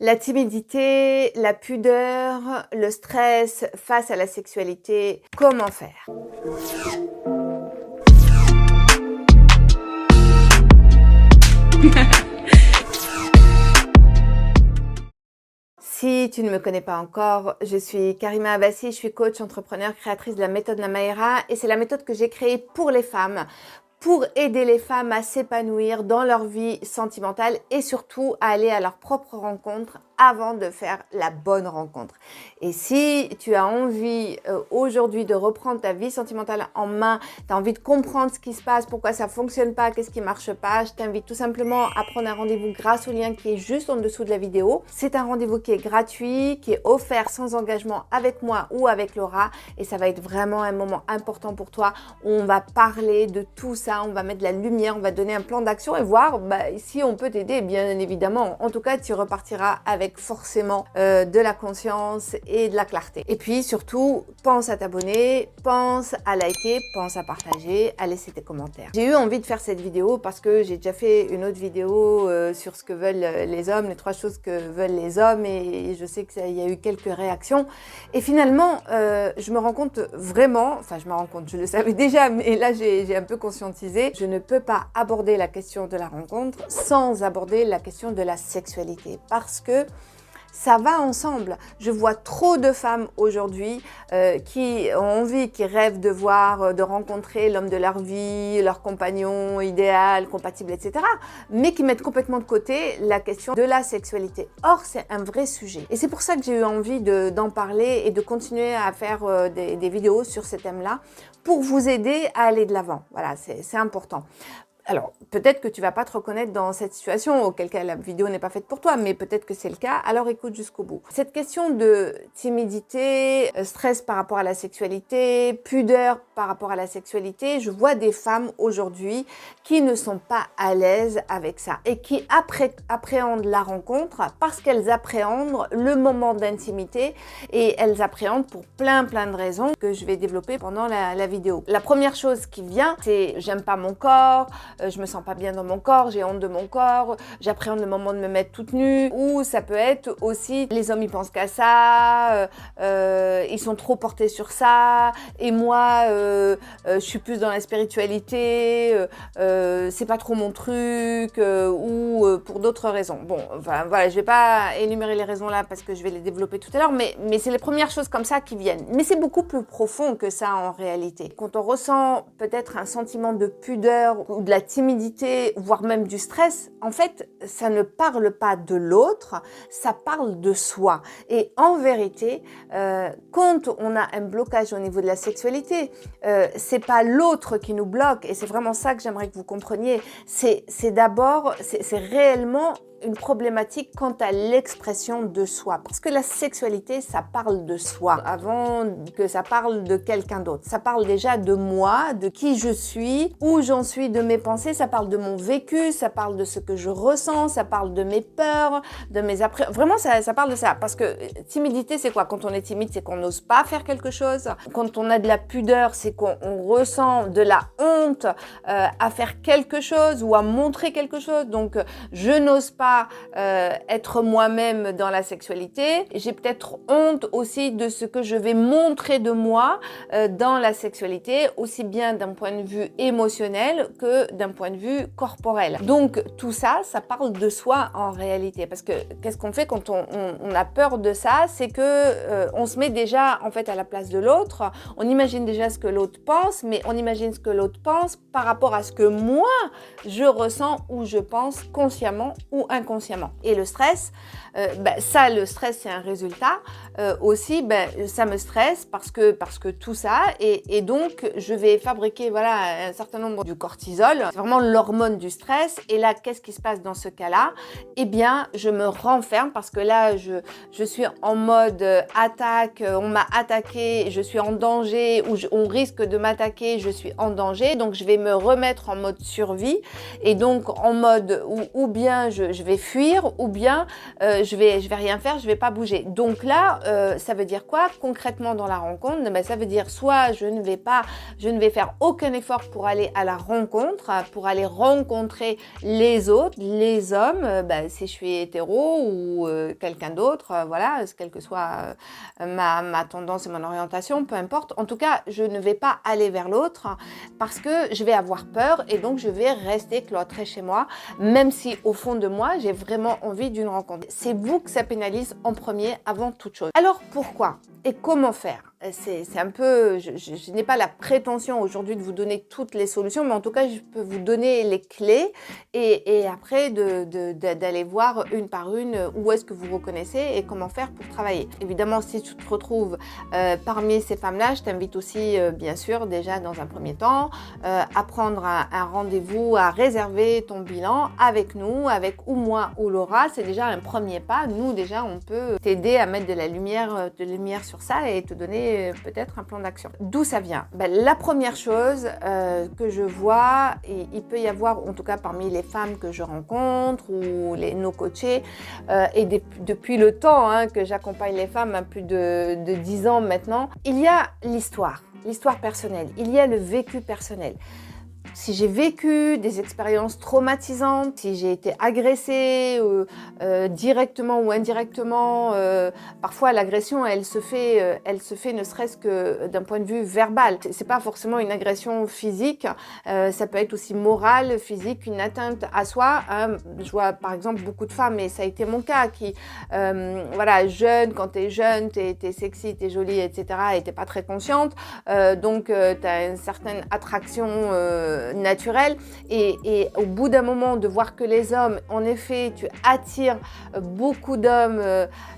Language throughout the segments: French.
La timidité, la pudeur, le stress face à la sexualité, comment faire? Si tu ne me connais pas encore, je suis Karima Abbassi, je suis coach, entrepreneur, créatrice de la méthode Namaera et c'est la méthode que j'ai créée pour les femmes, pour aider les femmes à s'épanouir dans leur vie sentimentale et surtout à aller à leur propre rencontre avant de faire la bonne rencontre. Et si tu as envie aujourd'hui de reprendre ta vie sentimentale en main, tu as envie de comprendre ce qui se passe, pourquoi ça ne fonctionne pas, qu'est-ce qui ne marche pas, je t'invite tout simplement à prendre un rendez-vous grâce au lien qui est juste en dessous de la vidéo. C'est un rendez-vous qui est gratuit, qui est offert sans engagement avec moi ou avec Laura et ça va être vraiment un moment important pour toi où on va parler de tout ça, on va mettre de la lumière, on va donner un plan d'action et voir si on peut t'aider, bien évidemment. En tout cas, tu repartiras avec forcément de la conscience et de la clarté. Et puis surtout, pense à t'abonner, pense à liker, pense à partager, à laisser tes commentaires. J'ai eu envie de faire cette vidéo parce que j'ai déjà fait une autre vidéo sur ce que veulent les hommes, les 3 choses que veulent les hommes et je sais qu'il y a eu quelques réactions. Et finalement, je me rends compte vraiment, enfin je me rends compte, je le savais déjà, mais là j'ai un peu conscientisé, je ne peux pas aborder la question de la rencontre sans aborder la question de la sexualité parce que ça va ensemble. Je vois trop de femmes aujourd'hui qui ont envie, qui rêvent de voir, de rencontrer l'homme de leur vie, leur compagnon idéal, compatible, etc. Mais qui mettent complètement de côté la question de la sexualité. Or, c'est un vrai sujet. Et c'est pour ça que j'ai eu envie d'en parler et de continuer à faire des vidéos sur ces thèmes-là pour vous aider à aller de l'avant. Voilà, c'est important. Alors, peut-être que tu vas pas te reconnaître dans cette situation, auquel cas la vidéo n'est pas faite pour toi, mais peut-être que c'est le cas, alors écoute jusqu'au bout. Cette question de timidité, stress par rapport à la sexualité, pudeur par rapport à la sexualité, je vois des femmes aujourd'hui qui ne sont pas à l'aise avec ça et qui appréhendent la rencontre parce qu'elles appréhendent le moment d'intimité et elles appréhendent pour plein de raisons que je vais développer pendant la vidéo. La première chose qui vient, c'est j'aime pas mon corps, je me sens pas bien dans mon corps, j'ai honte de mon corps, j'appréhende le moment de me mettre toute nue, ou ça peut être aussi les hommes ils pensent qu'à ça, ils sont trop portés sur ça, et moi je suis plus dans la spiritualité, c'est pas trop mon truc, ou pour d'autres raisons. Bon, enfin voilà, je vais pas énumérer les raisons là parce que je vais les développer tout à l'heure, mais c'est les premières choses comme ça qui viennent. Mais c'est beaucoup plus profond que ça en réalité. Quand on ressent peut-être un sentiment de pudeur ou de la timidité, voire même du stress, en fait, ça ne parle pas de l'autre, ça parle de soi. Et en vérité, quand on a un blocage au niveau de la sexualité, c'est pas l'autre qui nous bloque, et c'est vraiment ça que j'aimerais que vous compreniez. C'est d'abord, c'est réellement une problématique quant à l'expression de soi. Parce que la sexualité, ça parle de soi avant que ça parle de quelqu'un d'autre. Ça parle déjà de moi, de qui je suis, où j'en suis de mes pensées, ça parle de mon vécu, ça parle de ce que je ressens, ça parle de mes peurs, de mes Vraiment, ça parle de ça. Parce que timidité, c'est quoi? Quand on est timide, c'est qu'on n'ose pas faire quelque chose. Quand on a de la pudeur, c'est qu'on ressent de la honte à faire quelque chose ou à montrer quelque chose. Donc, je n'ose pas être moi-même dans la sexualité. J'ai peut-être honte aussi de ce que je vais montrer de moi dans la sexualité, aussi bien d'un point de vue émotionnel que d'un point de vue corporel. Donc tout ça, ça parle de soi en réalité. Parce que qu'est-ce qu'on fait quand on a peur de ça? C'est que on se met déjà en fait à la place de l'autre. On imagine déjà ce que l'autre pense, mais on imagine ce que l'autre pense par rapport à ce que moi je ressens ou je pense consciemment ou inconsciemment. Et le stress, le stress c'est un résultat aussi, ça me stresse parce que tout ça et donc je vais fabriquer voilà un certain nombre du cortisol, c'est vraiment l'hormone du stress. Et là, qu'est-ce qui se passe dans ce cas-là? Eh bien, je me renferme parce que là, je suis en mode attaque, on m'a attaqué, je suis en danger ou on risque de m'attaquer, je suis en danger, donc je vais me remettre en mode survie et donc en mode ou bien je vais vais fuir ou bien je vais rien faire, je vais pas bouger. Donc là, ça veut dire quoi concrètement dans la rencontre? Ben, ça veut dire soit je ne vais faire aucun effort pour aller à la rencontre, pour aller rencontrer les autres, les hommes, ben, si je suis hétéro ou quelqu'un d'autre, voilà, quelle que soit ma tendance et mon orientation, peu importe. En tout cas, je ne vais pas aller vers l'autre parce que je vais avoir peur et donc je vais rester cloîtrée chez moi, même si au fond de moi, j'ai vraiment envie d'une rencontre. C'est vous que ça pénalise en premier avant toute chose. Alors pourquoi et comment faire? C'est un peu, je n'ai pas la prétention aujourd'hui de vous donner toutes les solutions, mais en tout cas, je peux vous donner les clés et après d'aller voir une par une où est-ce que vous reconnaissez et comment faire pour travailler. Évidemment, si tu te retrouves parmi ces femmes-là, je t'invite aussi, bien sûr, déjà dans un premier temps, à prendre un rendez-vous, à réserver ton bilan avec nous, avec ou moi ou Laura. C'est déjà un premier pas. Nous, déjà, on peut t'aider à mettre de la lumière sur ça et te donner peut-être un plan d'action. D'où ça vient? Ben, la première chose que je vois, et il peut y avoir, en tout cas parmi les femmes que je rencontre ou nos coachés, et depuis le temps que j'accompagne les femmes, plus de 10 ans maintenant, il y a l'histoire personnelle, il y a le vécu personnel. Si j'ai vécu des expériences traumatisantes, si j'ai été agressée directement ou indirectement, parfois l'agression elle se fait ne serait-ce que d'un point de vue verbal. C'est pas forcément une agression physique, ça peut être aussi morale, physique, une atteinte à soi. Je vois par exemple beaucoup de femmes, et ça a été mon cas, qui voilà, jeune, quand t'es jeune, t'es sexy, t'es jolie, etc. et t'es pas très consciente, donc t'as une certaine attraction naturel et au bout d'un moment de voir que les hommes, en effet, tu attires beaucoup d'hommes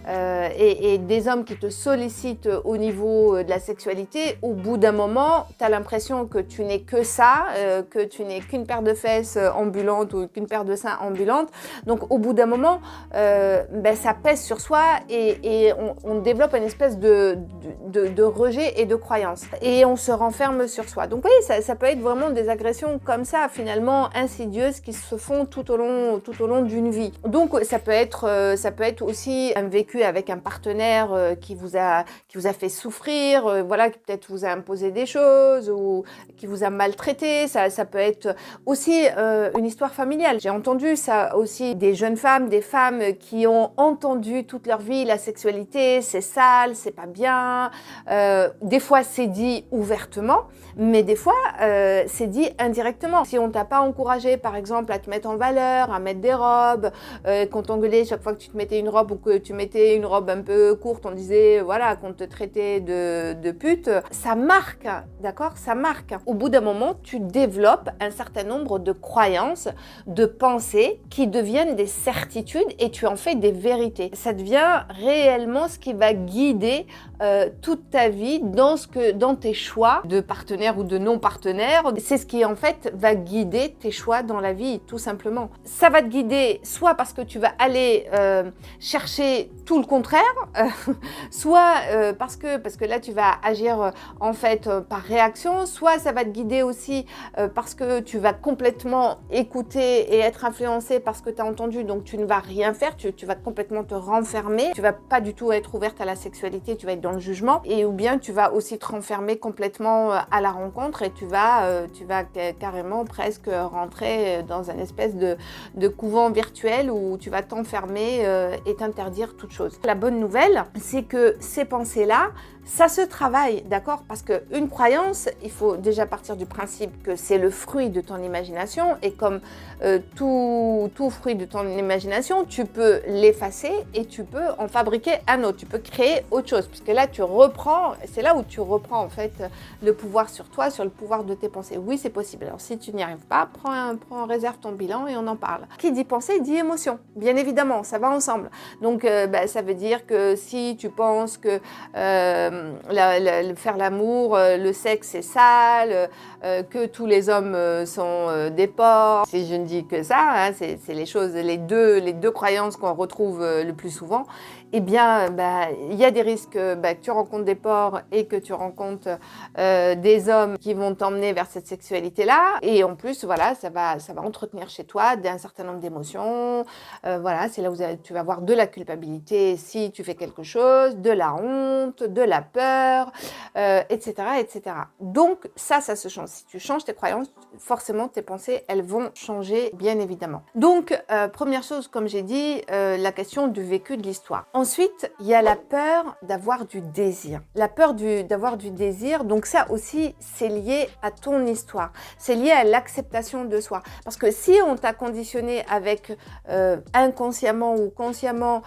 et des hommes qui te sollicitent au niveau de la sexualité, au bout d'un moment, tu as l'impression que tu n'es que ça, que tu n'es qu'une paire de fesses ambulante ou qu'une paire de seins ambulante. Donc au bout d'un moment, ça pèse sur soi et on développe une espèce de rejet et de croyance. Et on se renferme sur soi. Donc oui, ça peut être vraiment des agressions comme ça, finalement insidieuses, qui se font tout au long d'une vie. Donc ça peut être aussi un vécu avec un partenaire qui vous a fait souffrir, voilà, qui peut-être vous a imposé des choses ou qui vous a maltraité. Ça peut être aussi une histoire familiale. J'ai entendu ça aussi, des jeunes femmes, des femmes qui ont entendu toute leur vie la sexualité, c'est sale, c'est pas bien. Des fois c'est dit ouvertement, mais des fois c'est dit indirectement. Si on t'a pas encouragé, par exemple, à te mettre en valeur, à mettre des robes, qu'on t'engueulait chaque fois que tu te mettais une robe ou que tu mettais une robe un peu courte, on disait, voilà, qu'on te traitait de pute, ça marque, d'accord? Ça marque. Au bout d'un moment, tu développes un certain nombre de croyances, de pensées qui deviennent des certitudes et tu en fais des vérités. Ça devient réellement ce qui va guider toute ta vie dans tes choix de partenaire ou de non-partenaire. C'est ce qui en fait va guider tes choix dans la vie, tout simplement. Ça va te guider soit parce que tu vas aller chercher tout le contraire, soit parce que là tu vas agir en fait par réaction, soit ça va te guider aussi parce que tu vas complètement écouter et être influencé par ce que tu as entendu, donc tu ne vas rien faire, tu vas complètement te renfermer, tu vas pas du tout être ouverte à la sexualité, tu vas être dans le jugement, et ou bien tu vas aussi te renfermer complètement à la rencontre et tu vas carrément presque rentrer dans un espèce de couvent virtuel où tu vas t'enfermer et t'interdire toute chose. La bonne nouvelle, c'est que ces pensées-là, ça se travaille, d'accord? Parce qu'une croyance, il faut déjà partir du principe que c'est le fruit de ton imagination, et comme tout fruit de ton imagination, tu peux l'effacer et tu peux en fabriquer un autre, tu peux créer autre chose, puisque là tu reprends, c'est là où tu reprends en fait le pouvoir sur toi, sur le pouvoir de tes pensées. Oui, c'est possible. Alors si tu n'y arrives pas, réserve ton bilan et on en parle. Qui dit pensée dit émotion, bien évidemment, ça va ensemble. Donc ça veut dire que si tu penses que faire l'amour, le sexe c'est sale, que tous les hommes sont des porcs. Si je ne dis que ça, hein, c'est les choses, les deux croyances qu'on retrouve le plus souvent. Eh bien, il y a des risques que tu rencontres des porcs et que tu rencontres des hommes qui vont t'emmener vers cette sexualité-là. Et en plus, voilà, ça va entretenir chez toi un certain nombre d'émotions. Voilà, c'est là où tu vas avoir de la culpabilité si tu fais quelque chose, de la honte, de la peur, etc., etc. Donc, ça se change. Si tu changes tes croyances, forcément, tes pensées, elles vont changer, bien évidemment. Donc, première chose, comme j'ai dit, la question du vécu de l'histoire. Ensuite, il y a la peur d'avoir du désir. La peur d'avoir du désir, donc ça aussi, c'est lié à ton histoire. C'est lié à l'acceptation de soi. Parce que si on t'a conditionné avec inconsciemment ou consciemment,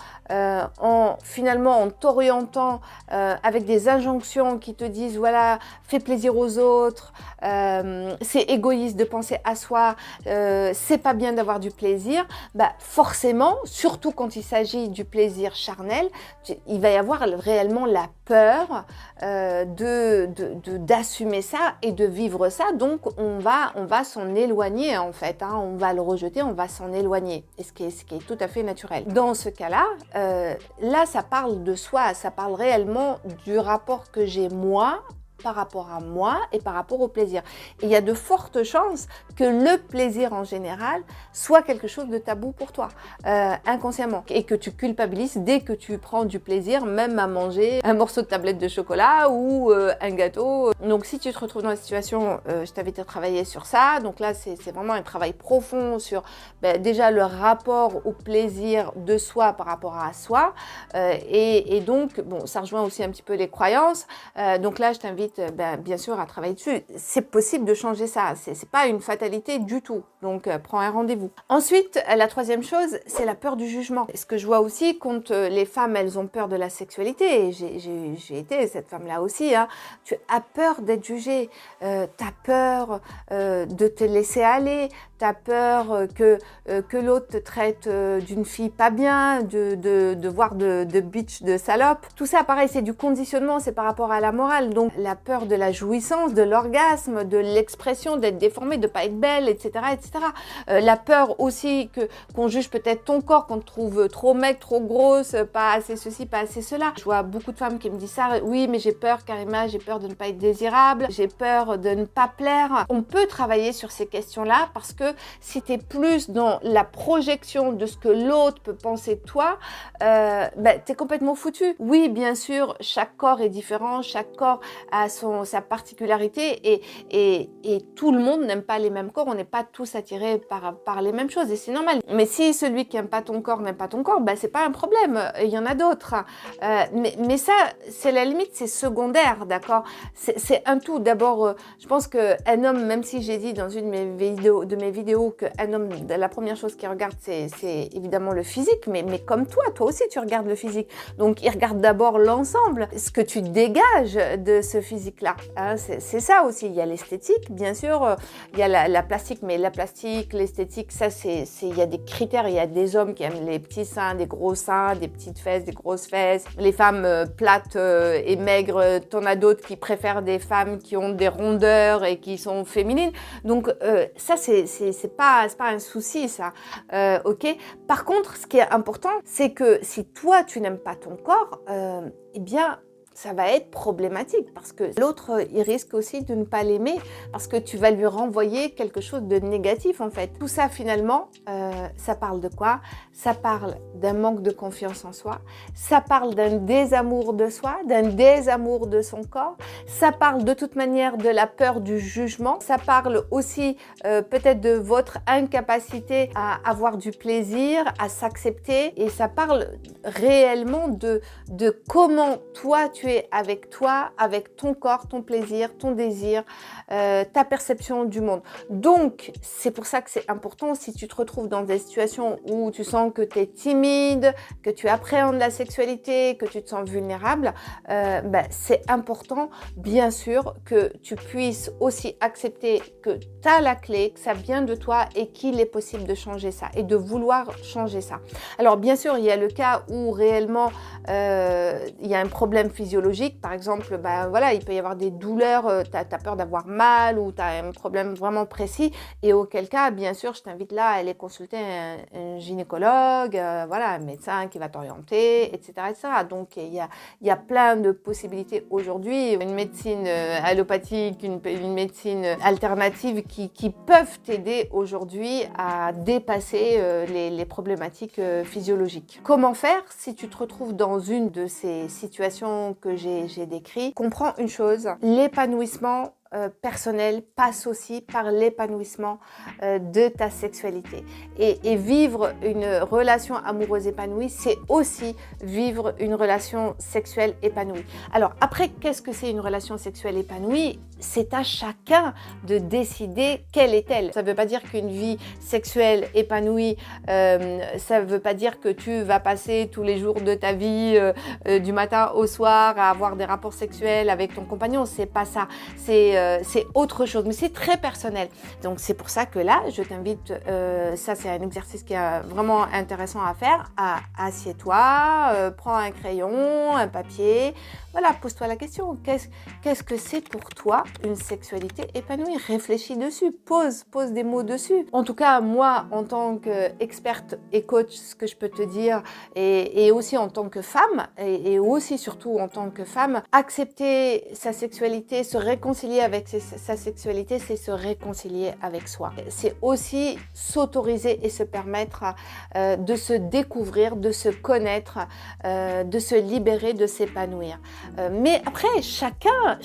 finalement en t'orientant avec des injonctions qui te disent, voilà, fais plaisir aux autres, c'est égoïste de penser à soi, c'est pas bien d'avoir du plaisir, forcément, surtout quand il s'agit du plaisir charnel, il va y avoir réellement la peur d'assumer ça et de vivre ça. Donc, on va s'en éloigner en fait. Hein, on va le rejeter, on va s'en éloigner. Et ce qui est tout à fait naturel. Dans ce cas-là, là, ça parle de soi. Ça parle réellement du rapport que j'ai moi par rapport à moi et par rapport au plaisir. Et il y a de fortes chances que le plaisir en général soit quelque chose de tabou pour toi, inconsciemment. Et que tu culpabilises dès que tu prends du plaisir, même à manger un morceau de tablette de chocolat ou un gâteau. Donc si tu te retrouves dans la situation, je t'invite à travailler sur ça. Donc là, c'est vraiment un travail profond sur déjà le rapport au plaisir de soi par rapport à soi. Et donc, bon, ça rejoint aussi un petit peu les croyances. Donc là, je t'invite bien sûr à travailler dessus. C'est possible de changer ça, c'est pas une fatalité du tout, donc prends un rendez-vous. Ensuite, la troisième chose, c'est la peur du jugement. Ce que je vois aussi quand les femmes, elles ont peur de la sexualité, et j'ai été cette femme-là aussi, hein, tu as peur d'être jugée, tu as peur de te laisser aller, tu as peur que l'autre te traite d'une fille pas bien, de voir de bitch, de salope. Tout ça, pareil, c'est du conditionnement, c'est par rapport à la morale. Donc, la peur de la jouissance, de l'orgasme, de l'expression, d'être déformée, de pas être belle, etc., etc. La peur aussi qu'on juge peut-être ton corps, qu'on te trouve trop maigre, trop grosse, pas assez ceci, pas assez cela. Je vois beaucoup de femmes qui me disent ça. Oui, mais j'ai peur, Karima, j'ai peur de ne pas être désirable, j'ai peur de ne pas plaire. On peut travailler sur ces questions-là parce que si tu es plus dans la projection de ce que l'autre peut penser de toi, tu es complètement foutu. Oui, bien sûr, chaque corps est différent, chaque corps a sa particularité et tout le monde n'aime pas les mêmes corps, on n'est pas tous attirés par les mêmes choses et c'est normal. Mais si celui qui n'aime pas ton corps n'aime pas ton corps, c'est pas un problème, il y en a d'autres. Mais ça, c'est la limite, c'est secondaire, d'accord? C'est un tout. D'abord, je pense qu'un homme, même si j'ai dit dans une de mes vidéos qu'un homme, la première chose qu'il regarde, c'est évidemment le physique, mais comme toi aussi tu regardes le physique. Donc il regarde d'abord l'ensemble, ce que tu dégages de ce physique-là. Hein, c'est ça aussi. Il y a l'esthétique, bien sûr, il y a la plastique, mais la plastique, l'esthétique, ça il y a des critères. Il y a des hommes qui aiment les petits seins, des gros seins, des petites fesses, des grosses fesses. Les femmes plates et maigres, t'en as d'autres qui préfèrent des femmes qui ont des rondeurs et qui sont féminines. Donc ça, c'est pas un souci, ça. Ok. Par contre, ce qui est important, c'est que si toi tu n'aimes pas ton corps, eh bien ça va être problématique parce que l'autre, il risque aussi de ne pas l'aimer parce que tu vas lui renvoyer quelque chose de négatif en fait. Tout ça finalement, ça parle de quoi? Ça parle d'un manque de confiance en soi, ça parle d'un désamour de soi, d'un désamour de son corps, ça parle de toute manière de la peur du jugement, ça parle aussi peut-être de votre incapacité à avoir du plaisir, à s'accepter et ça parle réellement de comment toi tu es avec toi, avec ton corps, ton plaisir, ton désir, ta perception du monde. Donc, c'est pour ça que c'est important si tu te retrouves dans des situations où tu sens que tu es timide, que tu appréhendes la sexualité, que tu te sens vulnérable, c'est important, bien sûr, que tu puisses aussi accepter que tu as la clé, que ça vient de toi et qu'il est possible de changer ça et de vouloir changer ça. Alors, bien sûr, il y a le cas où réellement il y a un problème physiologique, par exemple, ben, voilà, il peut y avoir des douleurs, tu as peur d'avoir mal ou tu as un problème vraiment précis, et auquel cas, bien sûr, je t'invite là à aller consulter un gynécologue, voilà, un médecin qui va t'orienter, etc., etc. Donc, il y a plein de possibilités aujourd'hui, une médecine allopathique, une médecine alternative qui peuvent t'aider aujourd'hui à dépasser les problématiques physiologiques. Comment faire si tu te retrouves dans une de ces situations que j'ai décrites? Comprends une chose, l'épanouissement personnel passe aussi par l'épanouissement de ta sexualité. Et vivre une relation amoureuse épanouie, c'est aussi vivre une relation sexuelle épanouie. Alors après, qu'est-ce que c'est une relation sexuelle épanouie? C'est à chacun de décider quelle est-elle. Ça ne veut pas dire qu'une vie sexuelle épanouie, ça ne veut pas dire que tu vas passer tous les jours de ta vie, du matin au soir, à avoir des rapports sexuels avec ton compagnon. C'est pas ça. C'est autre chose, mais c'est très personnel. Donc c'est pour ça que là, je t'invite, ça c'est un exercice qui est vraiment intéressant à faire. Assieds-toi, prends un crayon, un papier, voilà, pose-toi la question. Qu'est-ce que c'est pour toi une sexualité épanouie? Réfléchis dessus, pose des mots dessus. En tout cas, moi, en tant qu'experte et coach, ce que je peux te dire, et aussi en tant que femme, et aussi surtout en tant que femme, accepter sa sexualité, se réconcilier avec sa sexualité, c'est se réconcilier avec soi. C'est aussi s'autoriser et se permettre de se découvrir, de se connaître, de se libérer, de s'épanouir. Mais après, chacun,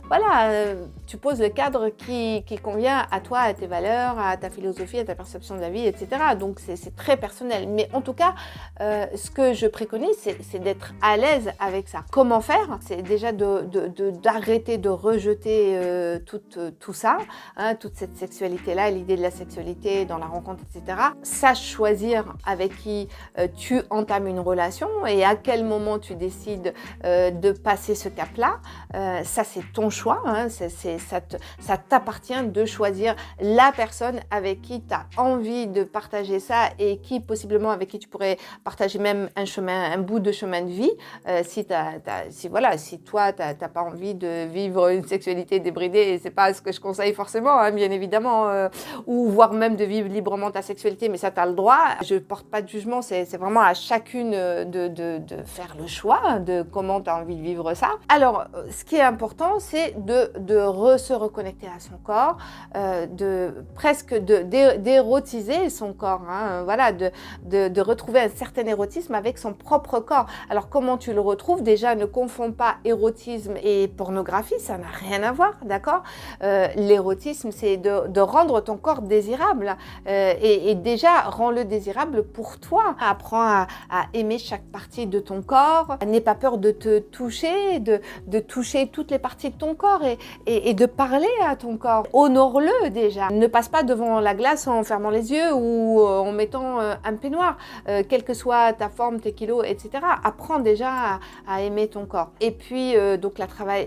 voilà, tu poses le cadre qui convient à toi, à tes valeurs, à ta philosophie, à ta perception de la vie, etc. Donc c'est très personnel. Mais en tout cas, ce que je préconise, c'est d'être à l'aise avec ça. Comment faire? C'est déjà d'arrêter de rejeter tout ça, hein, toute cette sexualité-là, l'idée de la sexualité dans la rencontre, etc. Sache choisir avec qui tu entames une relation et à quel moment tu décides de passer ce cap-là. Ça, c'est ton choix, hein, ça t'appartient de choisir la personne avec qui tu as envie de partager ça et qui, possiblement, avec qui tu pourrais partager même un bout de chemin de vie. Si toi, tu n'as pas envie de vivre une sexualité débridée, et c'est pas ce que je conseille forcément, hein, bien évidemment, ou voire même de vivre librement ta sexualité, mais ça, tu as le droit. Je porte pas de jugement, c'est vraiment à chacune de faire le choix de comment tu as envie de vivre ça. Alors, ce qui est important, c'est de se reconnecter à son corps, d'érotiser son corps, hein, voilà, de retrouver un certain érotisme avec son propre corps. Alors, comment tu le retrouves? Déjà, ne confonds pas érotisme et pornographie, ça n'a rien à voir, d'accord? L'érotisme, c'est de rendre ton corps désirable, et déjà, rends-le désirable pour toi. Apprends à aimer chaque partie de ton corps, n'aie pas peur de te toucher, de toucher toutes les parties de ton corps et de parler à ton corps. Honore-le déjà. Ne passe pas devant la glace en fermant les yeux ou en mettant un peignoir, quelle que soit ta forme, tes kilos, etc. Apprends déjà à aimer ton corps. Et puis, donc,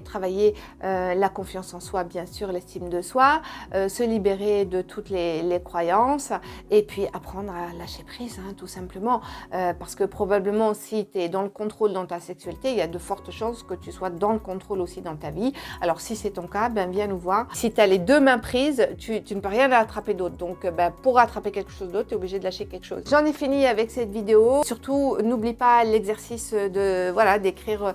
travailler la confiance en soi, bien sûr, l'estime de soi, se libérer de toutes les croyances et puis apprendre à lâcher prise, hein, tout simplement. Parce que probablement, si tu es dans le contrôle dans ta sexualité, il y a de fortes chances que tu sois dans le contrôle aussi dans ta vie. Alors, si c'est ton cas, viens nous voir. Si tu as les deux mains prises, tu ne peux rien attraper d'autre. Donc, pour attraper quelque chose d'autre, tu es obligé de lâcher quelque chose. J'en ai fini avec cette vidéo. Surtout, n'oublie pas l'exercice d'écrire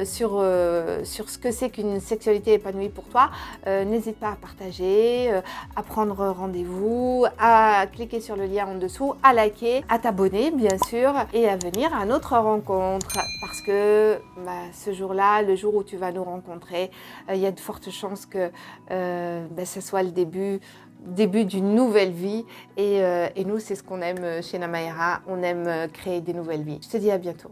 sur ce que c'est qu'une sexualité épanouie pour toi. N'hésite pas à partager, à prendre rendez-vous, à cliquer sur le lien en dessous, à liker, à t'abonner, bien sûr, et à venir à notre rencontre. Parce que ce jour-là, le jour où tu vas nous rencontrer, il y a de fortes chances que ce soit le début d'une nouvelle vie. Et nous, c'est ce qu'on aime chez Namaera. On aime créer des nouvelles vies. Je te dis à bientôt.